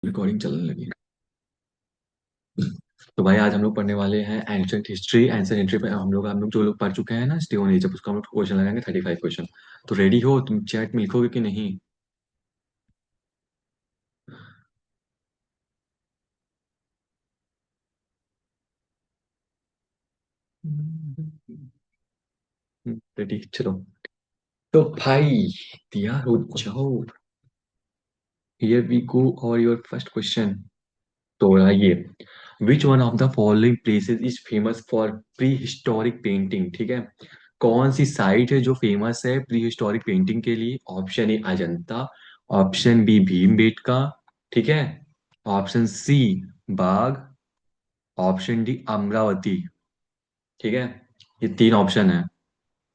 Recording चलने लगी। तो भाई आज हम लोग पढ़ने वाले हैं एंशियंट हिस्ट्री एंशियंट हिस्ट्री पे हम लोग जो लोग पढ़ चुके हैं ना स्टोन एज, अब उसका हम लोग क्वेश्चन लगाएंगे 35 क्वेश्चन। तो रेडी हो तुम? चैट में लिखोगे कि नहीं? रेडी, चलो। तो भाई तैयार हो जाओ। हियर वी गो और योर फर्स्ट क्वेश्चन। तो आइए। विच one of the following places is famous for prehistoric painting? ठीक है, कौन सी साइट है जो फेमस है प्री हिस्टोरिक पेंटिंग के लिए? Option A Ajanta, option B Bhimbetka, ठीक है, option C Bagh, option D Amaravati. ठीक है, ये तीन ऑप्शन है।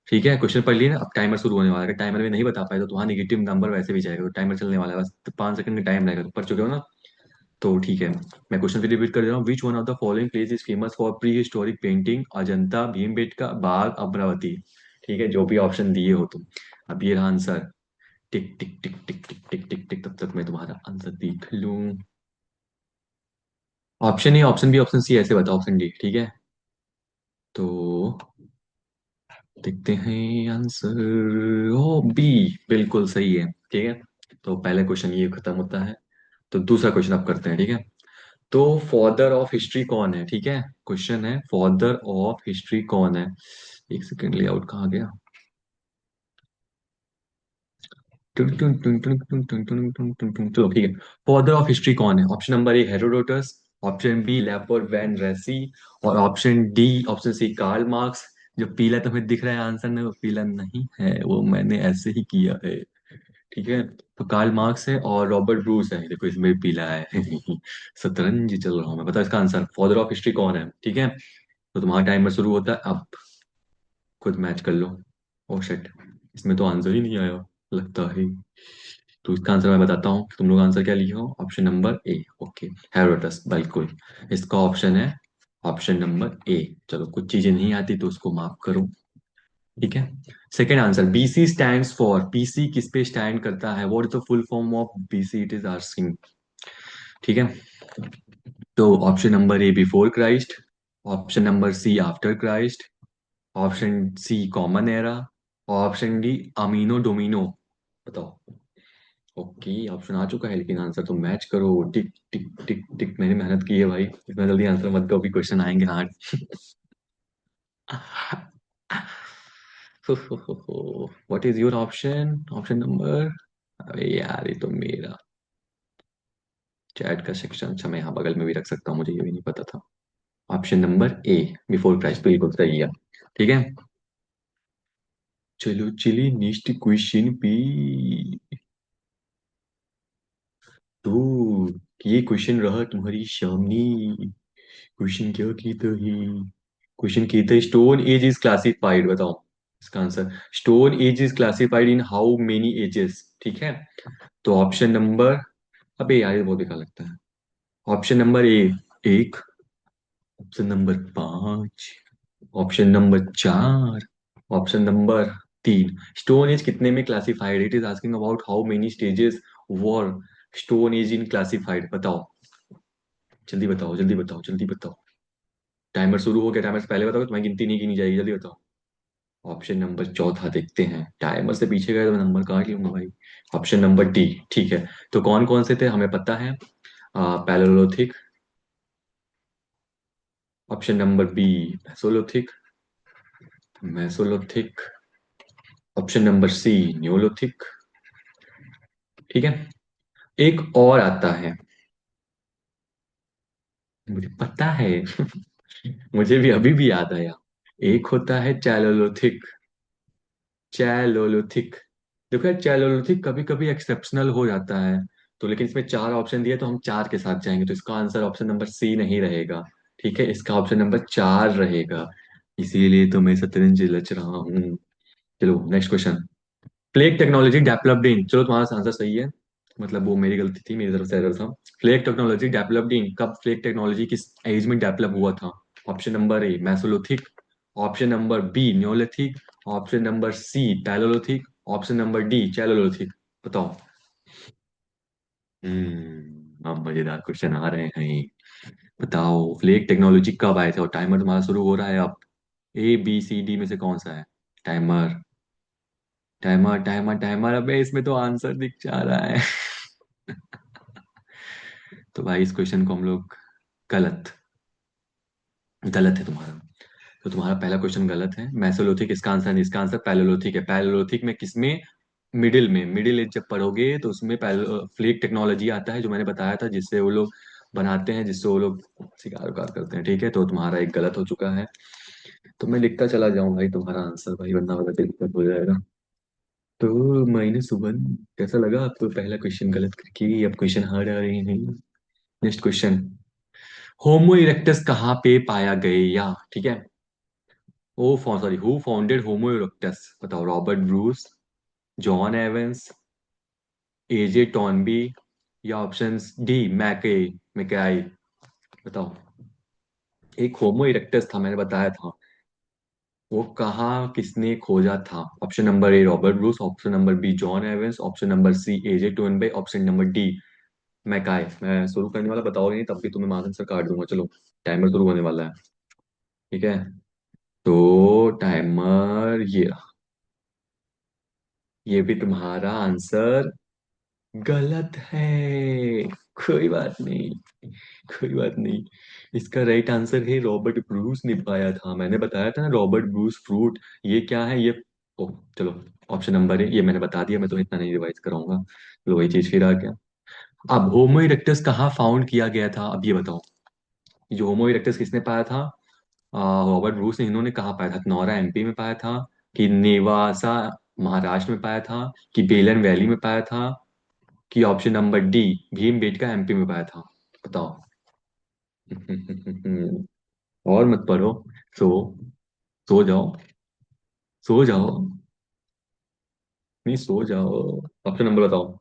ठीक है, क्वेश्चन पढ़ लिए ना? अब टाइमर शुरू होने वाला है। अगर टाइमर में नहीं बता पाए तो तुम्हारा निगेटिव नंबर वैसे भी जाएगा। तो टाइमर चलने वाला है, बस तो 5 सेकंड का टाइम लगेगा। तो पढ़ चुके हो ना? तो ठीक है, मैं क्वेश्चन फिर रिपीट कर दे रहा हूँ। Which one of the following place is famous for prehistoric painting? Ajanta, Bhimbetka, Bagh, Amaravati. ठीक है, जो भी ऑप्शन दिए हो तुम। अब ये रहा आंसर। टिक टिक टिक टिक टिक टिक टिक टिक, तब तक मैं तुम्हारा आंसर देख लूं। Option A, option B, option C, ऐसे बताओ। ऑप्शन डी, ठीक है। तो देखते हैं आंसर। ओ बी, बिल्कुल सही है। ठीक है, तो पहला क्वेश्चन ये खत्म होता है। तो दूसरा क्वेश्चन आप करते हैं। ठीक है, तो फादर ऑफ हिस्ट्री कौन है? ठीक है, क्वेश्चन है फादर ऑफ हिस्ट्री कौन है। एक सेकेंड, लेआउट कहाँ गया? चलो ठीक है। फादर ऑफ हिस्ट्री कौन है? Option number A Herodotus, option B लेपोर्ट वैन रेसी, और option D, option C Karl Marx. जो पीला तुम्हें दिख रहा है आंसर में, वो पीला नहीं है, वो मैंने ऐसे ही किया है। ठीक है, तो कार्ल मार्क्स है और रॉबर्ट ब्रूस है। देखो इसमें भी पीला है। शतरंज चल रहा हूँ मैं। बताओ इसका आंसर फादर ऑफ हिस्ट्री कौन है? ठीक है, तो तुम्हारा टाइमर शुरू होता है अब। खुद मैच कर लो। ओ शिट, इसमें तो आंसर ही नहीं आया लगता है। तो इसका आंसर मैं बताता हूँ कि तुम लोग आंसर क्या लिखे हो। ऑप्शन नंबर ए, ओके, हेरोडोटस, बिल्कुल इसका ऑप्शन है। ऑप्शन नंबर ए। चलो, कुछ चीजें नहीं आती तो उसको माफ करो। ठीक है, second answer, BC stands for. BC किस पे स्टैंड करता है? What is the full form of BC? It is asking. ठीक है, तो option number A before Christ, option number C after Christ, option C common era, option D anno domini. बताओ। Okay, option आ चुका है लेकिन आंसर तो match करो। टिक टिक टिक टिक, मैंने मेहनत की है भाई। इतना जल्दी आंसर मत दो, अभी क्वेश्चन आएंगे hard. What is your option? Option number, अरे यार ये तो मेरा चैट का सेक्शन। अच्छा, मैं यहाँ बगल में भी रख सकता हूँ, मुझे ये भी नहीं पता था। Option number A before Christ, बिल्कुल सही है। ठीक है, चलो चलिए नेक्स्ट क्वेश्चन पे। तो ये क्वेश्चन रहा तुम्हारी सामने। क्वेश्चन क्या कहता है? क्वेश्चन कहता है स्टोन एज इज क्लासिफाइड। बताओ इसका answer. Stone age is classified in how many ages? ठीक है, तो ऑप्शन नंबर, अबे यार ये बहुत बेकार लगता है। ऑप्शन नंबर ए एक, ऑप्शन नंबर पांच, ऑप्शन नंबर चार, ऑप्शन नंबर तीन। स्टोन एज कितने में classified? It is asking about how many stages were stone age in classified. बताओ, जल्दी बताओ, जल्दी बताओ, जल्दी बताओ। टाइमर शुरू हो गया। टाइमर से पहले बताओ, तुम्हारी गिनती नहीं गिनी जाएगी। जल्दी बताओ। ऑप्शन नंबर चौथा देखते हैं। टाइमर से पीछे गए तो मैं नंबर काट लूंगा भाई। ऑप्शन नंबर डी, ठीक है। तो कौन कौन से थे हमें पता है। Palaeolithic, option number B mesolithic, mesolithic, option number C neolithic. ठीक है, एक और आता है, मुझे पता है। मुझे भी अभी भी याद आया। एक होता है चैलोलिथिक। चैलोलिथिक, देखो यार चैलोलिथिक कभी कभी एक्सेप्शनल हो जाता है। तो लेकिन इसमें चार ऑप्शन दिए तो हम चार के साथ जाएंगे, तो इसका आंसर ऑप्शन नंबर सी नहीं रहेगा। ठीक है, इसका ऑप्शन नंबर चार रहेगा। इसीलिए तो मैं शतरंज रच रहा हूँ। चलो next question. Plague technology developed इन, चलो तुम्हारा आंसर सही है, मतलब वो मेरी गलती थी, मेरी तरफ से एरर था। प्लेग टेक्नोलॉजी डेवलप्ड इन, कब प्लेग टेक्नोलॉजी किस एज में डेवलप हुआ था? Option number A mesolithic, option number B neolithic, option number C palaeolithic, option number D chalcolithic. बताओ। अब मजेदार क्वेश्चन आ रहे हैं। बताओ, फ्लेक टेक्नोलॉजी कब आए थे? और टाइमर तुम्हारा शुरू हो रहा है अब। A B C D में से कौन सा है? Timer, timer, timer, timer. अबे इसमें तो आंसर दिख जा रहा है। तो भाई इस क्वेश्चन को हम लोग गलत, गलत है तुम्हारा। तो तुम्हारा पहला क्वेश्चन गलत है। मेसोलिथिक इसका आंसर नहीं, इसका आंसर पैलेयोलिथिक है। पैलेयोलिथिक में किसमें? मिडिल में। मिडिल एज जब पढ़ोगे तो उसमें फ्लेक टेक्नोलॉजी आता है, जो मैंने बताया था, जिससे वो लोग बनाते हैं, जिससे वो लोग शिकार उकार करते हैं। ठीक है, तो तुम्हारा एक गलत हो चुका है। तो मैं लिखता चला जाऊं भाई तुम्हारा आंसर भाई, वरना वरना दिक्कत हो जाएगा। तो माइनस वन। कैसा लगा आपको पहला क्वेश्चन गलत करके? अब क्वेश्चन हार्ड आ रहे हैं। Next question. होमो इरेक्टस कहाँ पे पाया गया? ठीक है। Oh sorry, who founded Homo erectus? बताओ। Robert Bruce, John Evans, AJ Toynbee, या ऑप्शन डी मैके मैकाई? बताओ। एक होमो इरेक्टस था, मैंने बताया था। वो कहाँ किसने खोजा था? Option number A Robert Bruce, option number B John Evans, option number C AJ Toynbee, option number D Mackay. मैं शुरू करने वाला, बताओगे नहीं तब भी तुम्हें मार्क्स से काट दूंगा। चलो, टाइमर शुरू होने वाला है। ठीक है, तो टाइमर ये रहा। ये भी तुम्हारा आंसर गलत है। कोई बात नहीं, कोई बात नहीं। इसका राइट आंसर है रॉबर्ट ब्रूस ने पाया था। मैंने बताया था ना, रॉबर्ट ब्रूस फ्रूट। ये क्या है ये? ओ, चलो। ऑप्शन नंबर है, ये मैंने बता दिया, मैं तो इतना नहीं रिवाइज कराऊंगा। लो, वही चीज फिर आ गया। अब होमो इरेक्टस कहाँ फाउंड किया गया था, अब ये बताओ। ये जो होमो इरेक्टस किसने पाया था? रॉबर्ट ब्रूस ने। इन्होंने कहाँ पाया था? नौरा एमपी में पाया था, कि नेवासा महाराष्ट्र में पाया था, कि बेलन वैली में पाया था, कि option number D Bhimbetka MP में पाया था? बताओ। और मत पढ़ो। सो सो जाओ, सो जाओ, नहीं सो जाओ। ऑप्शन नंबर बताओ।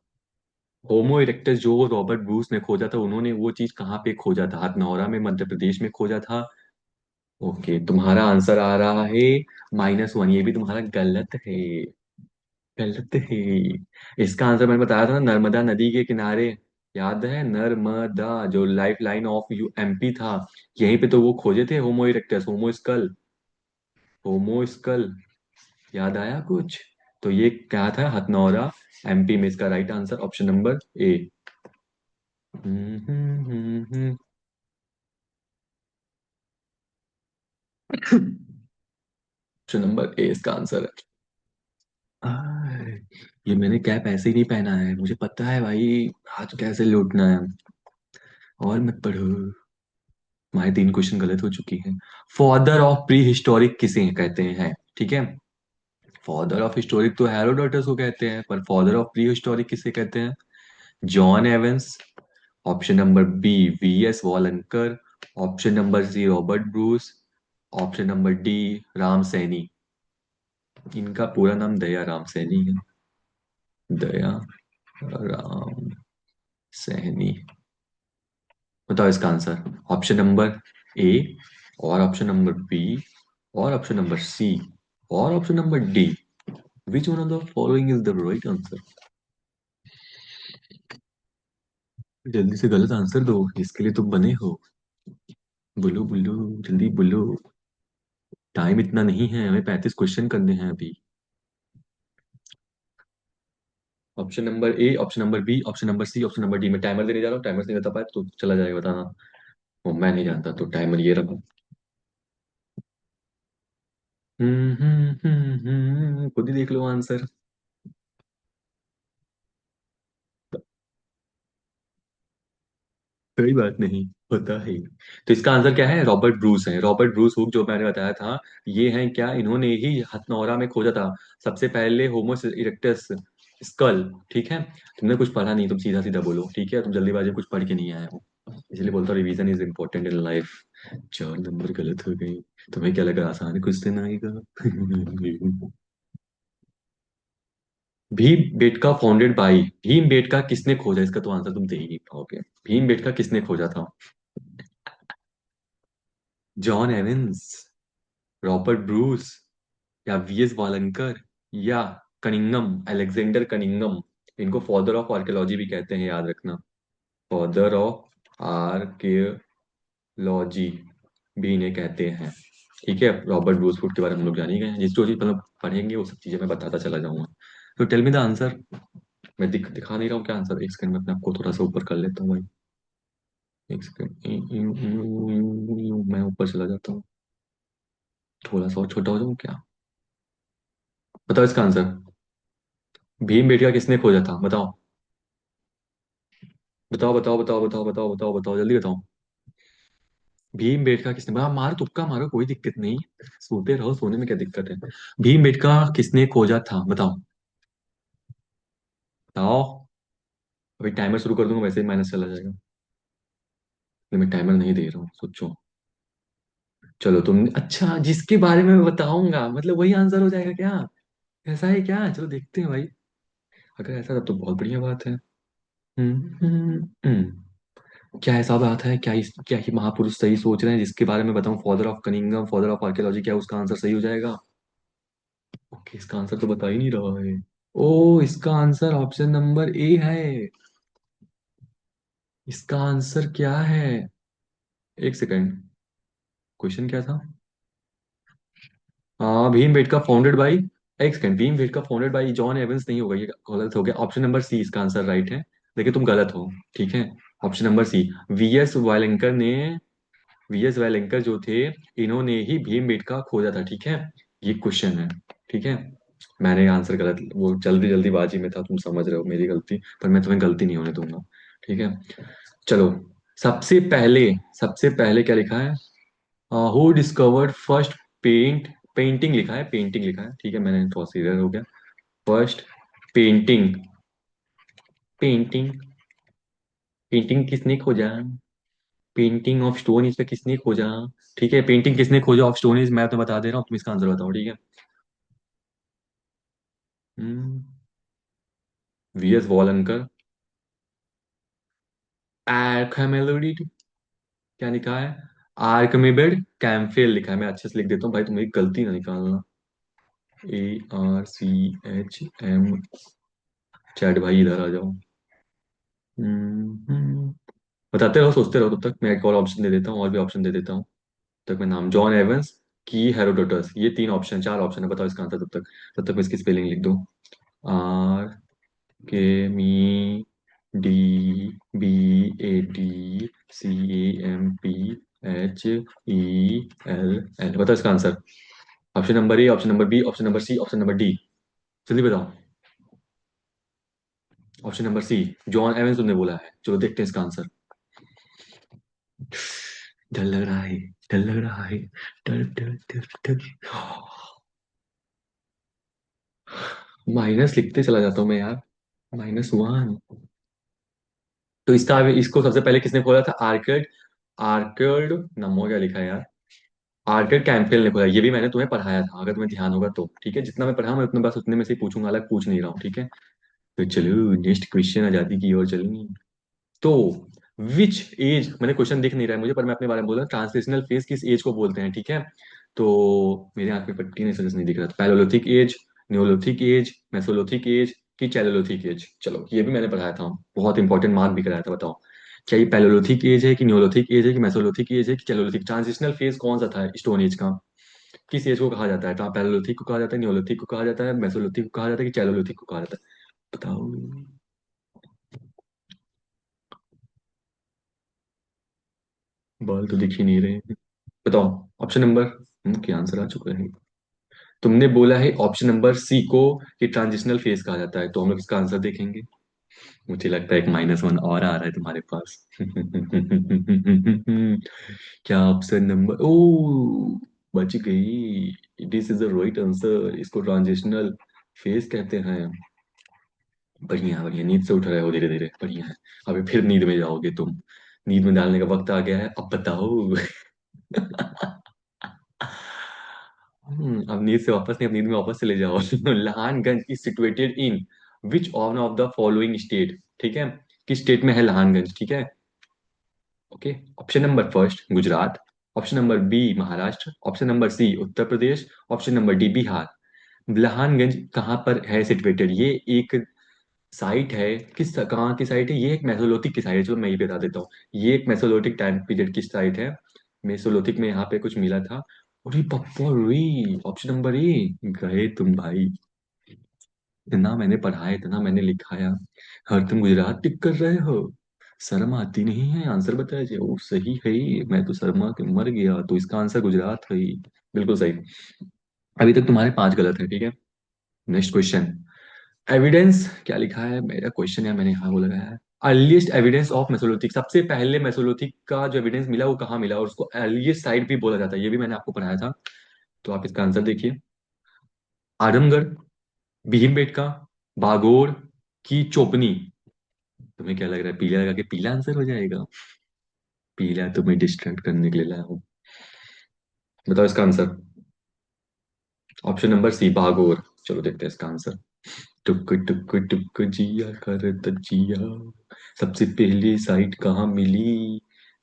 होमो इरेक्टस जो रॉबर्ट ब्रूस ने खोजा था, उन्होंने वो चीज कहाँ पे खोजा था? हथनौरा में, मध्य प्रदेश में खोजा था। ओके, तुम्हारा आंसर आ रहा है माइनस वन। ये भी तुम्हारा गलत है, गलत है। इसका आंसर मैंने बताया था ना, नर्मदा नदी के किनारे। याद है? नर्मदा जो life line of you MP था, यहीं पे तो वो खोजे थे होमो इरेक्टस, होमो स्कल, होमो स्कल। याद आया कुछ? तो ये क्या था? हथनौरा एमपी में। इसका right answer option number A. Option number ए इसका आंसर है। आय, ये मैंने कैप ऐसे ही नहीं पहना है, मुझे पता है भाई आज कैसे लूटना है। और मत पढ़ो। हमारे तीन क्वेश्चन गलत हो चुकी हैं। फादर ऑफ प्री हिस्टोरिक किसे कहते हैं? ठीक है। फादर ऑफ हिस्टोरिक तो हेरोडोटस को कहते हैं, पर फादर ऑफ प्री हिस्टोरिक किसे कहते हैं? John Evans, option number B V.S. Wakankar, option number C Robert Bruce, option number D Ram Saini. इनका पूरा नाम दया राम सैनी है। दया राम सैनी। बताओ इसका आंसर। ऑप्शन नंबर ए, और ऑप्शन नंबर बी, और ऑप्शन नंबर सी, और option number D. Which one of the following is the right answer? जल्दी से गलत आंसर दो, इसके लिए तुम बने हो। बोलो बोलो, जल्दी बोलो। टाइम इतना नहीं है, हमें 35 क्वेश्चन करने हैं अभी। Option number A, option number B, option number C, option number D. मैं टाइमर देने जा रहा हूँ, टाइमर से नहीं बता पाए तो चला जाएगा बताना। वो मैं नहीं जानता, तो टाइमर ये रहा। खुद ही देख लो आंसर। कोई बात नहीं, होता है। तो इसका आंसर क्या है? रॉबर्ट ब्रूस है। रॉबर्ट ब्रूस हुक जो मैंने बताया था, ये है क्या, इन्होंने ही हथनौरा में खोजा था सबसे पहले होमो इरेक्टस स्कल। ठीक है। तुमने कुछ पढ़ा नहीं, तुम सीधा सीधा बोलो। ठीक है, तुम जल्दीबाजी में कुछ पढ़ के नहीं आए हो। इसलिए बोलता हूँ revision is important in life. 4 number गलत हो गए। तुम्हें क्या लगा आसान क्वेश्चन आएगा? Bhimbetka founded by. Bhimbetka किसने खोजा? इसका तो आंसर तुम दे ही नहीं पाओगे। भीम बेटका किसने खोजा था? जॉन एवंस, रॉबर्ट ब्रूस, या V.S. वालंकर, या कनिंगम, अलेक्जेंडर कनिंगम। इनको फादर ऑफ आर्कियोलॉजी भी कहते हैं, याद रखना। फादर ऑफ आर्कियोलॉजी भी इन्हें कहते हैं। ठीक है, रॉबर्ट ब्रूसफुट के बारे में हम लोग जान ही गए हैं, जिस जो चीज मतलब पढ़ेंगे वो सब चीजें मैं बताता चला जाऊंगा। तो टेल मी द आंसर। मैं दिखा नहीं रहा हूँ क्या आंसर, एक सेकंड में अपने आपको थोड़ा सा ऊपर कर लेता हूँ भाई। एक सेकंड, मैं ऊपर चला जाता हूँ, थोड़ा सा और छोटा हो जाऊँ क्या? बताओ इसका आंसर। भीम बेटिया किसने खोजा था, बताओ। बताओ बताओ बताओ बताओ बताओ बताओ बताओ, जल्दी बताओ। भीम बेटका किसने, मारो तुक्का मारो, कोई दिक्कत नहीं। सोते रहो, सोने में क्या दिक्कत है। भीम बेटका किसने खोजा था, बताओ। बताओ। अभी टाइमर शुरू कर दूंगा, वैसे ही माइनस चला जाएगा। नहीं, मैं टाइमर नहीं दे रहा हूँ, सोचो। चलो तुम, अच्छा जिसके बारे में मैं बताऊंगा मतलब वही आंसर हो जाएगा क्या? ऐसा है क्या? चलो देखते हैं भाई। अगर ऐसा तब तो बहुत बढ़िया बात है। क्या ऐसा बात है, क्या ही महापुरुष सही सोच रहे हैं जिसके बारे में बताऊं, father of Cunningham, father of archaeology, क्या उसका आंसर सही हो जाएगा? ओके, इसका आंसर तो बता ही नहीं रहा है। ओ, इसका आंसर ऑप्शन नंबर ए है। इसका आंसर क्या है? एक सेकंड, क्वेश्चन क्या था? हाँ, भीमबेटका फाउंडेड बाई, एक second, Bhimbetka founded by John Evans नहीं होगा, ये गलत हो गया। ऑप्शन नंबर सी इसका आंसर राइट है, लेकिन तुम गलत हो। ठीक है, ऑप्शन नंबर सी, वीएस वायलंकर ने, वीएस वायलंकर जो थे, इन्होंने ही भीमबेटका खोजा था। ठीक है, ये क्वेश्चन है। ठीक है, मैंने आंसर गलत, वो जल्दी जल्दीबाजी में था, तुम समझ रहे हो मेरी गलती, पर मैं तुम्हें गलती नहीं होने दूंगा। ठीक है, चलो। सबसे पहले, सबसे पहले क्या लिखा है? Who discovered first paint, painting लिखा है, पेंटिंग लिखा है। ठीक है, मैंने थोड़ा सीरियस हो गया। फर्स्ट पेंटिंग, पेंटिंग, पेंटिंग किसने खोजा? पेंटिंग ऑफ स्टोन इज पे किसने खोजा? ठीक है, पेंटिंग किसने खोजा ऑफ स्टोन इज, मैं तो बता दे रहा हूँ, तुम इसका आंसर बताओ। ठीक है, वीएस वॉलंकर, आर्कमेलोडी, क्या लिखा है? आर्कमिमेड कैम्फेल लिखा है, मैं अच्छे से लिख देता हूँ भाई, तुम्हें गलती ना निकालना। ARCHM, चैट भाई इधर आ जाओ। हम्म, बताते रहो, सोचते रहो, तब तक मैं एक और ऑप्शन दे देता हूँ, और भी ऑप्शन दे देता हूँ। तब तक मैं नाम, जॉन एवंस की हेरोडोटस, ये तीन ऑप्शन, चार ऑप्शन है, बताओ इसका आंसर। तब तक मैं इसकी स्पेलिंग लिख दूँ। RKMEDBATCAMPHELL, बताओ इसका answer. Option number A, option number B, option number C, option number D, जल्दी बताओ। Option number C, John Evans तुमने बोला है, चलो देखते हैं इसका आंसर। डर लग रहा है, डर लग रहा है, डर डर डर डर। माइनस लिखते चला जाता हूँ मैं यार, -1। तो इसका, इसको सबसे पहले किसने खोला था? आर्कर्ड, आर्कर्ड नमो, क्या लिखा है यार? आर्कर्ड कैंपेल ने खोला, ये भी मैंने तुम्हें पढ़ाया था, अगर तुम्हें ध्यान होगा तो। ठीक है, जितना मैं पढ़ा मैं उतने बस उतने में से ही पूछूंगा, अलग पूछ नहीं रहा हूँ। ठीक है, तो चलो नेक्स्ट क्वेश्चन, आजादी की ओर चलेंगे। तो विच एज, मैंने क्वेश्चन दिख नहीं रहा है मुझे, पर मैं अपने बारे में बोल रहा हूँ, ट्रांसलेशनल फेज किस एज को बोलते हैं? ठीक है, तो मेरे आंख में पट्टी नहीं, सजस नहीं दिख रहा था। Palaeolithic age, Neolithic age, Mesolithic age, कि चैलोलिथिक एज? चलो ये भी मैंने पढ़ाया था, बहुत इंपॉर्टेंट, मार्क भी कराया था। बताओ, क्या ये पैलोलिथिक एज है, कि न्योलिथिक एज है, कि मेसोलिथिक एज है, कि चैलोलिथिक? ट्रांजिशनल फेज कौन सा था स्टोन एज का? किस एज को कहा जाता है? पैलोलिथिक को कहा जाता है, न्योलिथिक को कहा जाता है, मेसोलिथिक को कहा जाता है, कि चैलोलिथिक को कहा जाता है? बताओ। बाल तो दिख ही नहीं रहे। बताओ ऑप्शन नंबर, क्या आंसर आ चुका है? तुमने बोला है ऑप्शन नंबर सी को, कि ट्रांजिशनल फेज कहा जाता है, तो हम लोग इसका आंसर देखेंगे। मुझे लगता है एक -1 और आ रहा है तुम्हारे पास। क्या ऑप्शन नंबर, ओ, बच गई, this is the right answer, इसको ट्रांजिशनल फेज कहते हैं। बढ़िया बढ़िया, नींद से उठ रहे हो धीरे धीरे, बढ़िया है। अभी फिर नींद में जाओगे तुम, नींद में डालने का वक्त आ गया है, अब बताओ। अब नींद से वापस नहीं, अब नींद में वापस चले जाओ। Lahanganj is situated in which one of the following state? ठीक है, किस स्टेट में है लहानगंज? ठीक है, okay. Option number first, Gujarat. Option number B, Maharashtra. Option number C, Uttar Pradesh. Option number D, Bihar. Lahanganj कहाँ पर है सिचुएटेड? ये एक साइट है, किस कहाँ की साइट है, ये एक मेसोलिथिक की साइट है, चलो मैं ये बता देता हूँ। ये एक मेसोलिथिक टाइम पीरियड की साइट है। मेसोलिथिक में यहाँ पे कुछ मिला था। अरे पप्पा रे, ऑप्शन नंबर ए। गए तुम भाई। इतना मैंने पढ़ा है, इतना मैंने लिखाया। हर तुम गुजरात टिक कर रहे हो। शर्म आती नहीं है, आंसर बताया जाए। ओ सही है। मैं तो शर्मा के मर गया, तो इसका आंसर गुजरात है। बिल्कुल सही। अभी तक तुम्हारे 5 गलत है, ठीक है। Next question. एविडेंस क्या लिखा है मेरा क्वेश्चन, है मैंने यहाँ वो लगाया है। अर्लीस्ट एविडेंस ऑफ मेसोलिथिक, सबसे पहले मेसोलिथिक का जो एविडेंस मिला वो कहाँ मिला, और उसको अर्लीस्ट साइट भी बोला जाता है, ये भी मैंने आपको पढ़ाया था। तो आप इसका आंसर देखिए। आजमगढ़, भीमबेटका, बागोर की चोपनी। तुम्हें क्या लग रहा है, पीला लगा के पीला आंसर हो जाएगा? पीला तुम्हें डिस्ट्रैक्ट करने के लिए लाया हूँ। बताओ इसका answer. Option number C, Bhagor. चलो देखते हैं इसका आंसर। टुक टुक टुक जिया कर जिया, सबसे पहली साइट कहाँ मिली?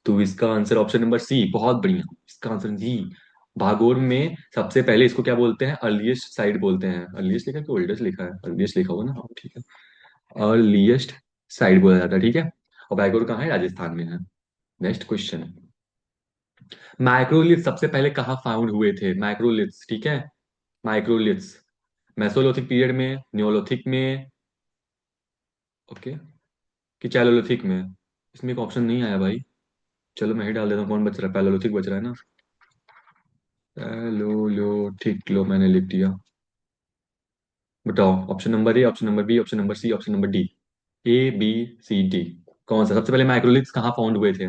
तो इसका आंसर ऑप्शन नंबर सी, बहुत बढ़िया, इसका आंसर सी। भागोर में सबसे पहले इसको क्या बोलते हैं, अर्लीस्ट साइट बोलते हैं। अर्लीस्ट लिखा है कि ओल्डेस्ट लिखा है? अर्लीस्ट लिखा होगा ना, हाँ ठीक है। अर्लीस्ट साइट बोला जाता है, ठीक है। और भागोर कहाँ है, राजस्थान में है। Next question. माइक्रोलिथ सबसे पहले कहाँ फाउंड हुए थे, माइक्रोलिथ्स, ठीक है। माइक्रोलिथ्स मेसोलिथिक पीरियड में, नियोलिथिक में, ओके, कि चैलोलिथिक में? इसमें एक ऑप्शन नहीं आया भाई। चलो मैं ही डाल देता हूँ, कौन बच रहा है, पैलोलिथिक बच रहा है ना। पैलोलिथिक, लो मैंने लिख दिया। बताओ option number A, option number B, option number C, option number D. A B C D, कौन सा सबसे पहले माइक्रोलिथ्स कहाँ फाउंड हुए थे?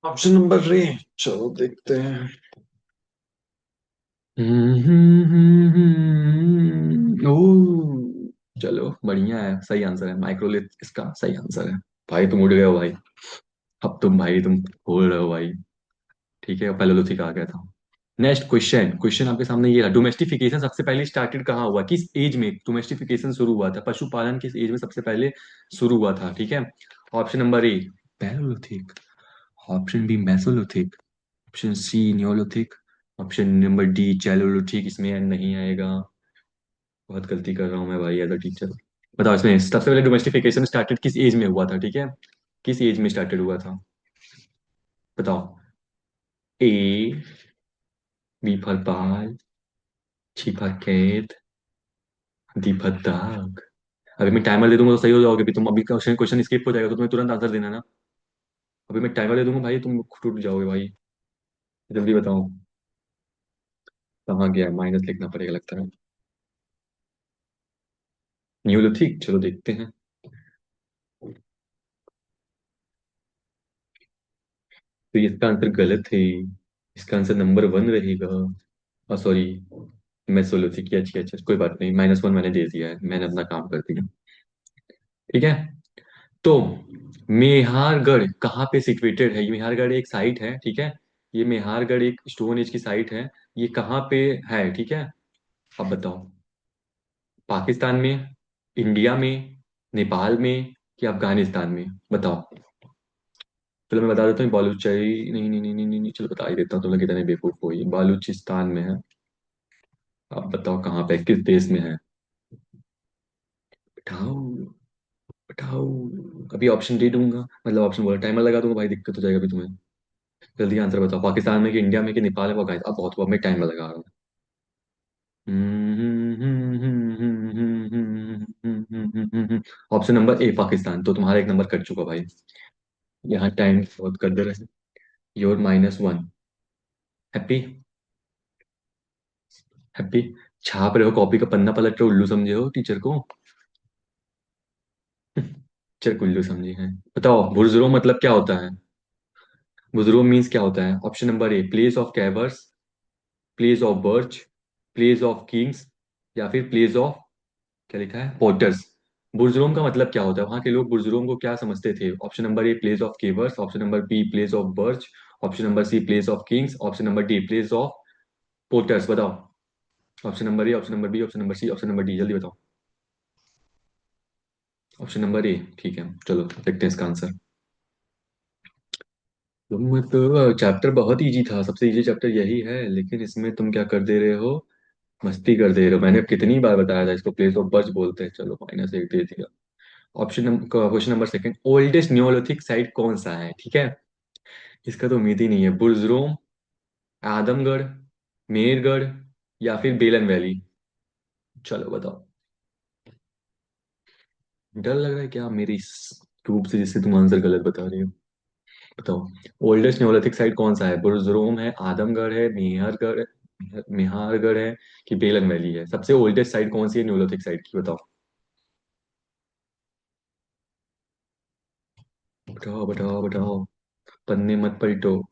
ऑप्शन नंबर ए, चलो देखते हैं। ओ, चलो बढ़िया है, सही आंसर है, माइक्रोलिथ इसका सही आंसर है। भाई तुम उड़ गए हो भाई। अब तुम भाई तुम बोल रहे हो भाई। ठीक है, पैलेलिथिक आ गया था। नेक्स्ट क्वेश्चन, क्वेश्चन आपके सामने ये रहा। डोमेस्टिफिकेशन सबसे पहले स्टार्टेड कहाँ हुआ, किस एज में डोमेस्टिफिकेशन शुरू हुआ था, पशुपालन किस एज में सबसे पहले शुरू हुआ था, ठीक है। Option number A, palaeolithic. Option B, mesolithic. Option C, neolithic. Option number D, chalcolithic. इसमें नहीं आएगा। बहुत गलती कर रहा हूँ मैं भाई एज अ टीचर। बताओ इसमें सबसे पहले डोमेस्टिफिकेशन स्टार्टेड किस एज में हुआ था, ठीक है। किस एज में स्टार्टेड हुआ था? बताओ। ए, B for ball, C for cat, D for dog. अभी मैं टाइमर दे दूंगा तो सही हो जाओगे, भी तुम अभी क्वेश्चन क्वेश्चन स्किप हो जाएगा तो तुम्हें तुरंत आंसर देना ना। अभी मैं टाइमर दे दूंगा भाई, तुम टूट जाओगे भाई। जल्दी बताओ। कहाँ गया, माइनस लिखना पड़ेगा लगता है। न्यूलिथिक, चलो देखते हैं। तो इसका आंसर गलत है। इसका आंसर नंबर 1 रहेगा। Sorry, Mesolithic. अच्छा अच्छा, कोई बात नहीं, -1 मैंने दे दिया है, मैंने अपना काम कर दिया। ठीक है। तो मेहारगढ़ कहाँ पे सिचुएटेड है, ये मेहारगढ़ एक साइट है, ठीक है। ये मेहारगढ़ एक स्टोन एज की साइट है। ये कहाँ पे है, ठीक है। अब बताओ। पाकिस्तान में, इंडिया में, नेपाल में, कि अफगानिस्तान में? बताओ। चलो मैं बता देता हूँ, बालूचाई नहीं नहीं नहीं नहीं नहीं नहीं, चलो बता ही देता हूँ, तुम लोग इतने बेवकूफ हो, ये बालूचिस्तान में है। अब बताओ कहाँ पे, किस देश में है? बताओ, बताओ। अभी ऑप्शन दे दूंगा, मतलब ऑप्शन बोला, टाइमर लगा दूंगा भाई, दिक्कत हो जाएगा अभी तुम्हें। जल्दी आंसर बताओ, पाकिस्तान में कि इंडिया में कि नेपाल में, वो गाइस अब बहुत हुआ, मैं टाइमर लगा रहा हूँ। ऑप्शन नंबर ए, पाकिस्तान। तो तुम्हारा एक नंबर कट चुका भाई। यहाँ टाइम बहुत कर रहे। योर -1। हैप्पी? हैप्पी? छाप रहे हो, कॉपी का पन्ना पलट रहे हो, उल्लू समझे हो टीचर को? टीचर को उल्लू समझे हैं। बताओ बुर्जुर्ग मतलब क्या होता है? बुजुर्ग मीन्स क्या होता है? Option number A, place of cavers, place of birch, place of kings, या फिर प्लेस ऑफ, क्या लिखा है, पोर्टर्स। बुर्जुर्ग का मतलब क्या होता है, वहां के लोग बुर्जुर्गों को क्या समझते थे? Option number A, place of cavers. Option number B, place of birch. Option number C, place of kings. Option number D, place of porters. बताओ। Option number A, option number B, option number C, option number D, जल्दी बताओ। Option number ए, ठीक है, चलो देखते हैं इसका answer. तुम तो चैप्टर बहुत इजी था, सबसे इजी चैप्टर यही है, लेकिन इसमें तुम क्या कर दे रहे हो, मस्ती कर दे रहे हो। मैंने कितनी बार बताया था इसको, प्लेस ऑफ बर्थ बोलते हैं। चलो -1 दे दिया। Option number question number second, oldest Neolithic site कौन सा है, ठीक है। इसका तो उम्मीद ही नहीं है। बुर्जरोम, आदमगढ़, मेरगढ़, या फिर बेलन वैली। चलो बताओ। डर लग रहा है क्या मेरी इस ट्यूब से, जिससे तुम आंसर गलत बता रही हो। बताओ, ओल्डेस्ट न्योलिथिक साइट कौन सा है। बुर्जरोम है, आदमगढ़ है, मेहरगढ़, मेहरगढ़ है, कि बेलन वैली है। सबसे ओल्डेस्ट साइट कौन सी है न्योलिथिक साइट की, बताओ। बताओ बताओ बताओ, पन्ने मत पलटो।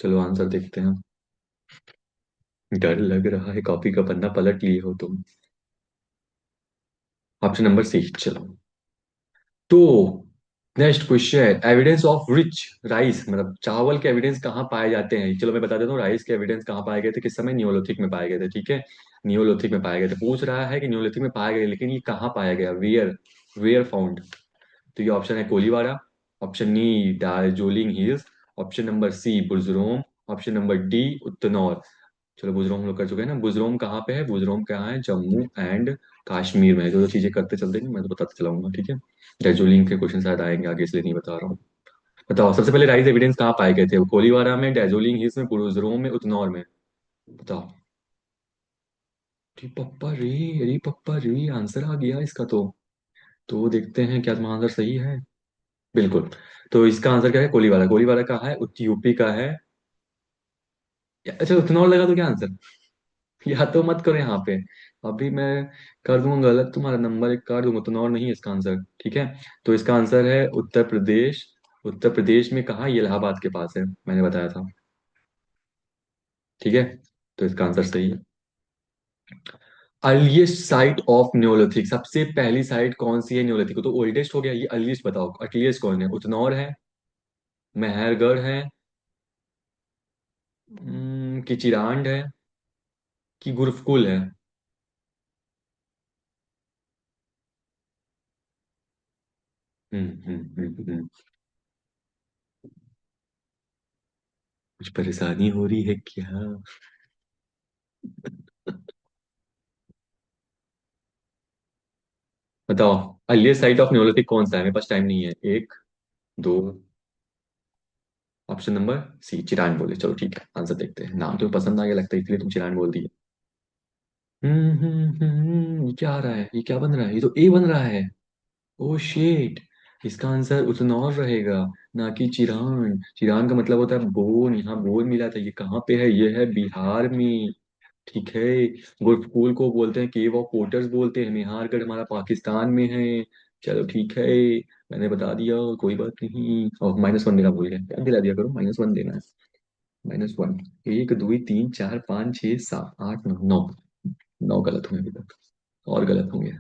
चलो आंसर देखते हैं। डर लग रहा है, कॉपी का पन्ना पलट लिए हो तुम। ऑप्शन नंबर सी, चलो। तो next question, evidence of rich rice, मतलब चावल के एविडेंस कहाँ पाए जाते हैं। चलो मैं बता देता हूँ, राइस के एविडेंस कहाँ पाए गए थे, किस समय, नियोलिथिक में पाए गए थे, ठीक है। नियोलिथिक में पाए गए थे। पूछ रहा है कि नियोलिथिक में पाए गए, लेकिन ये कहाँ पाया गया, वेयर, वेयर फाउंड। तो ये ऑप्शन है Koliwada, option E Darjeeling hills, option number C Burzahom, option number D Utnur. चलो बुजरोम हम लोग कर चुके हैं ना। बुजरोम कहाँ पे है, बुजरोम कहाँ है, जम्मू एंड कश्मीर में है। जो चीजें करते चलते नहीं, मैं तो बताते चलाऊंगा, ठीक है। दार्जिलिंग के क्वेश्चन शायद आएंगे आगे, इसलिए नहीं बता रहा हूँ। बताओ सबसे पहले राइस एविडेंस कहाँ पाए गए थे, वो कोलीवाड़ा में, दार्जिलिंग हिल्स में, बुजरोम में, उत्तनौर में। बताओ। अरे पप्पा रे, अरे पप्पा रे, आंसर आ गया इसका तो देखते हैं क्या तुम्हारा आंसर सही है। बिल्कुल। तो इसका आंसर क्या है, कोलीवाड़ा। कोलीवाड़ा का है, यूपी का है। अच्छा उत्तनौर लगा तो क्या आंसर। या तो मत करो यहाँ पे, अभी मैं कर दूंगा गलत, तुम्हारा नंबर एक काट दूंगा। उत्तनौर नहीं है इसका आंसर, ठीक है। तो इसका आंसर है उत्तर प्रदेश। उत्तर प्रदेश में कहाँ, ये इलाहाबाद के पास है, मैंने बताया था, ठीक है। तो इसका आंसर सही है। अर्लीस्ट साइट ऑफ न्योलिथिक, सबसे पहली साइट कौन सी है न्योलिथिक को, तो ओल्डेस्ट हो गया, ये अर्लीस्ट बताओ। अर्लीस्ट कौन है, उत्तनौर है, मेहरगढ़ है, कि चिरांड है, कि गुरफकुल है। कुछ परेशानी हो रही है क्या। बताओ, अर्लीस्ट साइट ऑफ न्योलिथिक कौन सा है, मेरे पास टाइम नहीं है। एक, दो, ऑप्शन नंबर सी चिरान बोले। चलो ठीक है, आंसर देखते हैं। नाम तुम्हें पसंद आ गया लगता है, इसलिए तुम चिरान बोल दिए। ये क्या आ रहा है, ये क्या बन रहा है, ये तो ए बन रहा है। ओ शेट, इसका आंसर उतनौर रहेगा, ना कि चिरान। चिरान का मतलब होता है बोन, यहाँ बोन मिला था। ये कहाँ पे है, ये है बिहार में, ठीक है। गुरफकुल को बोलते हैं केव ऑफ पोटर्स बोलते हैं, निहारगढ़ हमारा पाकिस्तान में है। चलो ठीक है, मैंने बता दिया, कोई बात नहीं। और -1 देना भूल गया, क्या दिला दिया करो, -1 देना है। -1, एक, दो, तीन, चार, पाँच, छः, सात, आठ, नौ, नौ। नौ गलत हुए अभी तक, और गलत होंगे।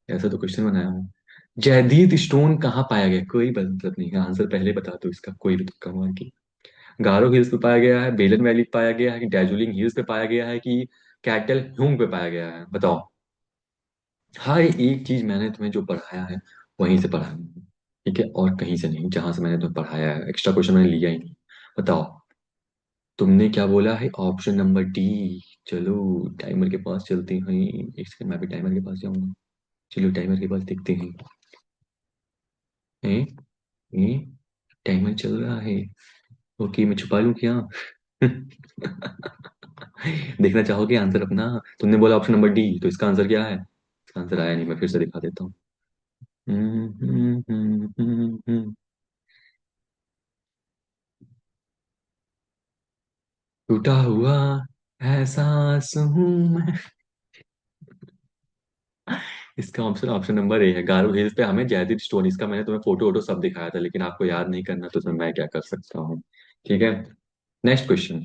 ऐसा तो क्वेश्चन बनाया हूँ। जयदीद स्टोन कहाँ पाया गया, कोई मतलब नहीं है, आंसर पहले बता दो इसका, कोई भी तुक्का मार के। गारो हिल्स पे पाया गया है, बेलन वैली पे पाया गया है, कि दार्जिलिंग हिल्स पे पाया गया है, कि कैटल ह्यूंग पे पाया गया है, बताओ। हर एक चीज मैंने तुम्हें जो पढ़ाया है वहीं से पढ़ा है, ठीक है, और कहीं से नहीं। जहां से मैंने तुम्हें पढ़ाया है, एक्स्ट्रा क्वेश्चन मैंने लिया ही नहीं। बताओ, तुमने क्या बोला है, ऑप्शन नंबर डी। चलो टाइमर के पास चलते हैं, एक सेकंड, मैं भी टाइमर के पास जाऊंगा। चलो टाइमर के पास देखते हैं। हैं, हैं, टाइमर चल रहा है। ओके, मैं छुपा लूं क्या। देखना चाहोगे आंसर अपना। तुमने बोला ऑप्शन नंबर डी, तो इसका आंसर क्या है, इसका आंसर आया नहीं, मैं फिर से दिखा देता हूँ। टूटा हुआ एहसास हूं मैं। इसका ऑप्शन ऑप्शन नंबर ए है, गारो हिल्स पे हमें जयदीप स्टोन। इसका मैंने तुम्हें फोटो वोटो सब दिखाया था, लेकिन आपको याद नहीं करना, तो उसमें मैं क्या कर सकता हूँ, ठीक है। Next question.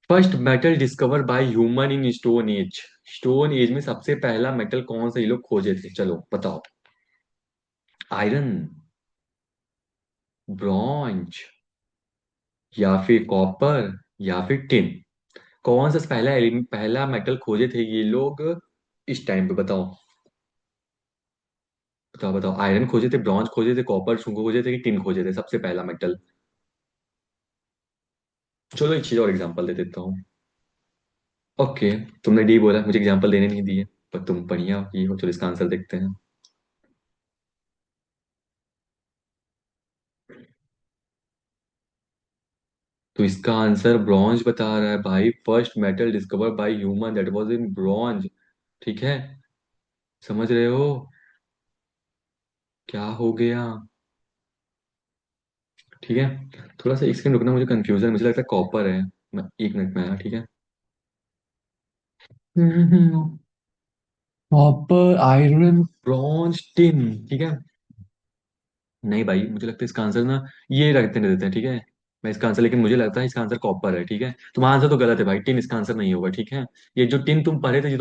First metal discover by human in stone age. Stone age में सबसे पहला मेटल कौन सा ये लोग खोजे थे, चलो बताओ। आयरन, ब्रॉन्ज, या फिर कॉपर, या फिर टिन। कौन सा पहला पहला मेटल खोजे थे ये लोग इस टाइम पे, बताओ। बताओ बताओ, आयरन खोजे थे, ब्रॉन्ज खोजे थे, कॉपर खोजे थे कि टिन खोजे थे सबसे पहला मेटल? चलो एक चीज और एग्जांपल दे देता हूँ। ओके, तुमने डी बोला, मुझे एग्जांपल देने नहीं दिए, पर तुम बढ़िया ये हो। चलो इसका आंसर देखते हैं। तो इसका आंसर ब्रॉन्ज बता रहा है भाई। First metal discovered by human that was in bronze. ठीक है, समझ रहे हो क्या हो गया? ठीक है, थोड़ा सा एक सेकंड रुकना, मुझे कंफ्यूजन, मुझे लगता है कॉपर है। मैं 1 मिनट में आया, ठीक है। Copper, iron, bronze, tin. ठीक है, नहीं भाई, मुझे लगता है इसका आंसर ना ये रखते नहीं देते हैं, ठीक है। मैं इसका आंसर, लेकिन मुझे लगता है इसका आंसर कॉपर है, ठीक है। तुम्हारा आंसर तो गलत है भाई, टिन इसका आंसर नहीं होगा, ठीक है। ये जो टिन तुम पढ़े थे, जो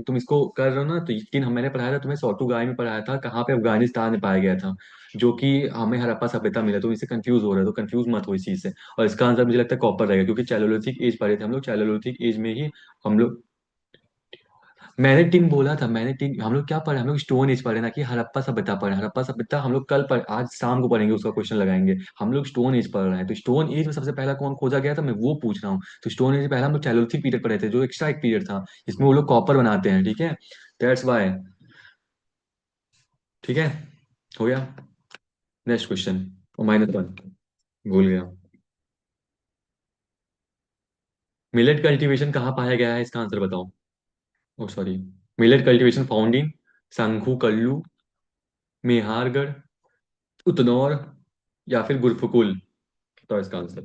तुम इसको कर रहे हो ना, तो ये टिन मैंने पढ़ाया था तुम्हें, सौटुगाई में पढ़ाया था, कहाँ पे, अफगानिस्तान में पाया गया था। जो कि हमें हड़प्पा सभ्यता मिला, तो इससे कंफ्यूज हो रहा है, तो कंफ्यूज मत हो इस चीज से। और इसका आंसर मुझे लगता है कॉपर रहेगा, क्योंकि चैलोलिथिक एज पढ़े थे हम लोग, चैलोलिथिक एज में ही हम लोग। मैंने टिन बोला था, मैंने टिन, हम लोग क्या पढ़े, हम लोग स्टोन एज पढ़े ना कि हड़प्पा सभ्यता पढ़े। हड़प्पा सभ्यता हम लोग आज शाम को पढ़ेंगे, उसका क्वेश्चन लगाएंगे। हम लोग स्टोन एज पढ़ रहे हैं, तो स्टोन एज में सबसे पहला कौन खोजा गया था, मैं वो पूछ रहा हूँ। तो स्टोन एज से पहला हम लोग चैलोलिथिक पीरियड पढ़े थे, जो एक्स्ट्रा एक पीरियड था, इसमें वो लोग कॉपर बनाते हैं, ठीक है। That's why. ठीक है, हो गया। Next question. -1, भूल गया। मिलेट कल्टीवेशन कहाँ पाया गया है, इसका आंसर बताओ। Oh sorry, millet cultivation found in Sangankallu, Mehrgarh, Utnur, या फिर गुरफकुल। तो इसका आंसर।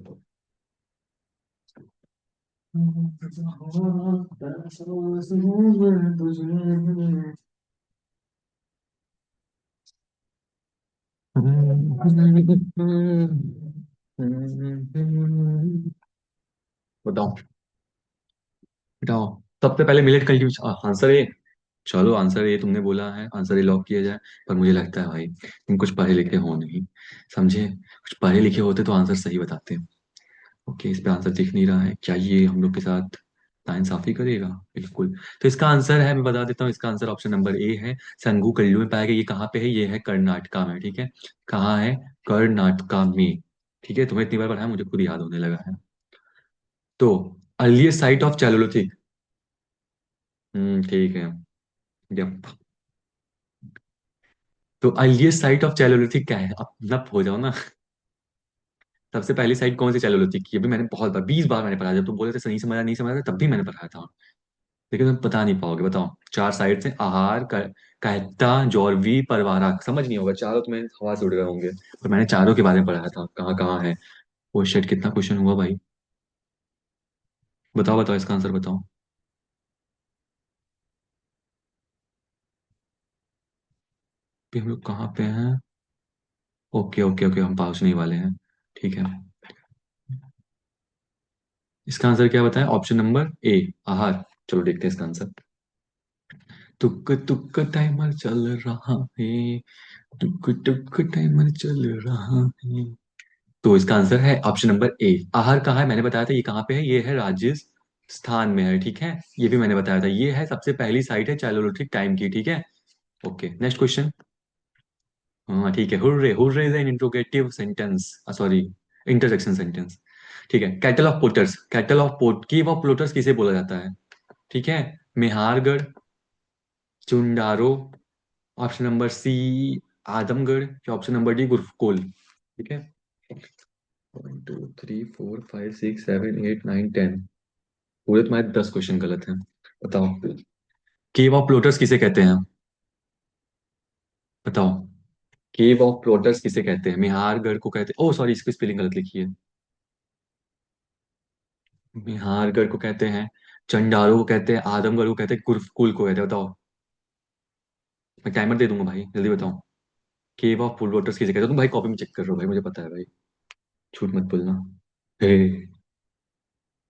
बताओ बताओ, सबसे पहले मिलेट कल्टीवेशन, आंसर ए। चलो आंसर ए तुमने बोला है, आंसर ए लॉक किया जाए। पर मुझे लगता है भाई तुम कुछ पढ़े लिखे हो नहीं, समझे। कुछ पढ़े लिखे होते तो आंसर सही बताते। ओके, इस पे आंसर दिख नहीं रहा है, क्या ये हम लोग के साथ नाइंसाफी करेगा? बिल्कुल। तो इसका आंसर है, मैं बता देता हूँ, इसका आंसर ऑप्शन नंबर ए है। संगू कल्लू में पाया गया। ये कहाँ पे है? ये है कर्नाटका में, ठीक है। कहाँ है? कर्नाटका में। ठीक है, तुम्हें इतनी बार पढ़ा है, मुझे खुद याद होने लगा है। तो अर्लीस्ट साइट ऑफ चैलोलिथिक। ठीक है। यप। तो अर्लीस्ट साइट ऑफ चैलोलिथिक क्या है? अब नप हो जाओ ना। सबसे पहली साइट कौन सी चैलोलिथिक की? अभी मैंने बहुत बार, 20 बार मैंने पढ़ा, जब तुम बोले थे नहीं समझा नहीं समझा था, तब भी मैंने पढ़ाया था। लेकिन तुम बता नहीं पाओगे, बताओ। 4 साइड से आहार, कहता, जॉर्वी, परवारा, समझ नहीं होगा, चारों तुम्हें हवा से उड़ रहे होंगे। पर मैंने चारों के बारे में पढ़ाया था, कहाँ कहाँ है। ओ शिट, कितना क्वेश्चन हुआ भाई। बताओ बताओ, इसका आंसर बताओ। भी हम लोग कहाँ पे हैं? ओके ओके ओके, हम पहुंचने ही वाले हैं। ठीक है, इसका आंसर क्या बताएं? ऑप्शन नंबर ए, आहार। चलो देखते हैं इसका आंसर। तुक तुक टाइमर चल रहा है, टुक टुक टाइमर चल रहा है। तो इसका आंसर है ऑप्शन नंबर ए, आहार। कहाँ है? मैंने बताया था ये कहाँ पे है, ये है राजस्थान में है, ठीक है। ये भी मैंने बताया था, ये है सबसे पहली साइट है चाइलोलिथिक टाइम की, ठीक है। Okay, next question. हाँ ठीक है, hurray, hurray is an interrogative sentence, sorry, interjection sentence. ठीक है, cattle of potters, cattle of pot, cave of potters किसे बोला जाता है? ठीक है, Mehrgarh, Chanhudaro, option number C Adamgarh, या ऑप्शन नंबर डी गुरफकोल। ठीक है, 1 2 3 4 5 6 7 8 9 10, पूरे तुम्हारे 10 क्वेश्चन गलत हैं। बताओ, केव ऑफ प्लोटर्स किसे कहते हैं? बताओ, केव ऑफ प्लोटर्स किसे कहते हैं? मेहारगढ़ को कहते हैं, ओ सॉरी, इसकी स्पेलिंग गलत लिखी है। मेहारगढ़ को कहते हैं, चंडारो को कहते हैं, आदमगढ़ को कहते हैं, गुरफकुल को कहते हैं। बताओ, मैं टाइमर दे दूंगा भाई, जल्दी बताओ। केव ऑफ प्लोटर्स किसे कहते हो? तुम भाई कॉपी में चेक कर रहे हो भाई, मुझे पता है भाई, झूठ मत बोलना। हे,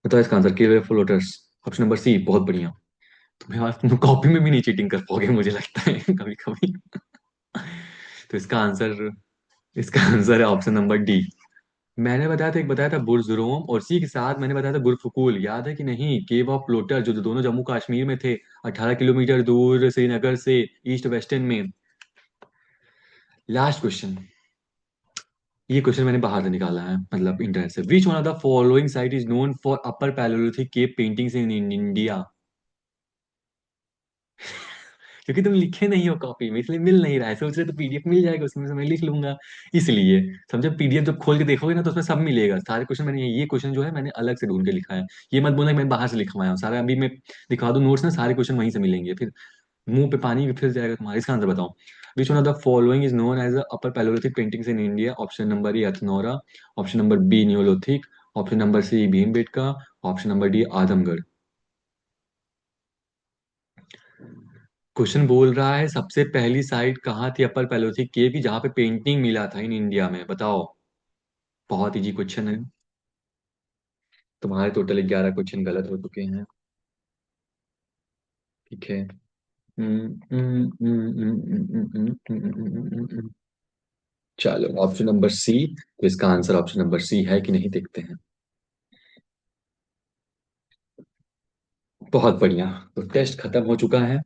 बताओ इसका answer, cave of plotters, option number C. बहुत बढ़िया। तुम्हें आज तुम कॉपी में भी नहीं चीटिंग कर पाओगे, मुझे लगता है कभी कभी। तो इसका आंसर है ऑप्शन नंबर डी। मैंने बताया था, एक बताया था बुर्ज़ुरोम, और इसी के साथ मैंने बताया था गुरफुकुल, याद है कि नहीं? केव ऑफ प्लोटर, जो दोनों जम्मू कश्मीर में थे, 18 किलोमीटर दूर श्रीनगर से, ईस्ट वेस्टर्न में। Last question. ये क्वेश्चन मैंने बाहर से निकाला है, मतलब इंटरनेट से। विच one of the following site is known for upper palaeolithic cave paintings in India? क्योंकि तुम लिखे नहीं हो कॉपी में, इसलिए मिल नहीं रहा है। सोच रहे तो पीडीएफ मिल जाएगा, उसमें से मैं लिख लूंगा। इसलिए समझे, पीडीएफ जब खोल के देखोगे ना तो उसमें सब मिलेगा, सारे क्वेश्चन मैंने, ये क्वेश्चन जो है मैंने अलग से ढूंढ के लिखा है। ये मत बोलना कि मैं बाहर से लिखवाया हूँ सारा। अभी मैं दिखा दूं नोट्स ना, सारे क्वेश्चन वहीं से मिलेंगे, फिर मुंह पे पानी फिर जाएगा तुम्हारा। इसका आंसर बताओ। Which one of the following is known as upper palaeolithic paintings in India? Option number A एथनोरा, option number B neolithic, option number C Bhimbetka, option number D Azamgarh. Question बोल रहा है सबसे पहली साइट कहाँ थी अपर पैलोथिक केव की, जहाँ पे पेंटिंग मिला था इन इंडिया में, बताओ। बहुत इजी क्वेश्चन है। तुम्हारे टोटल 11 क्वेश्चन गलत हो चुके हैं। ठीक है। चलो ऑप्शन नंबर सी, तो इसका आंसर ऑप्शन नंबर सी है कि नहीं देखते हैं। बहुत बढ़िया। तो टेस्ट खत्म हो चुका है।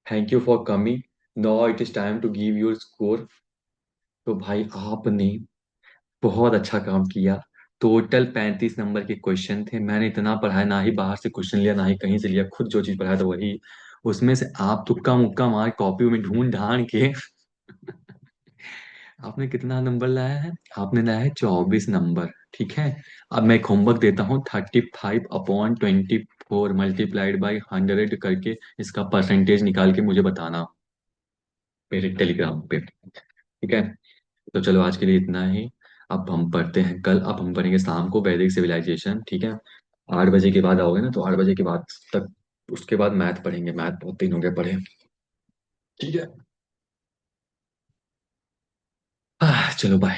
Thank you for coming. Now it is time to give your score. तो भाई आपने बहुत अच्छा काम किया। टोटल 35 नंबर के क्वेश्चन थे। मैंने इतना पढ़ाया, ना ही बाहर से क्वेश्चन लिया ना ही कहीं से लिया, खुद जो चीज पढ़ाया था वही। उसमें से आप तुक्का मुक्का मार कॉपी में ढूंढ ढांड के आपने कितना नंबर लाया है? आपने लाया है 24 नंबर। ठीक है। अब मैं एक होमवर्क देता हूँ, 35/24 मल्टीप्लाइड बाई 100 करके इसका परसेंटेज निकाल के मुझे बताना मेरे टेलीग्राम पे। ठीक है। तो चलो आज के लिए इतना ही। अब हम पढ़ते हैं कल। अब हम पढ़ेंगे शाम को वैदिक सिविलाइजेशन। ठीक है। 8 बजे के बाद आओगे ना, तो 8 बजे के बाद तक, उसके बाद मैथ पढ़ेंगे। मैथ बहुत दिन हो गए पढ़े। ठीक है। चलो बाय।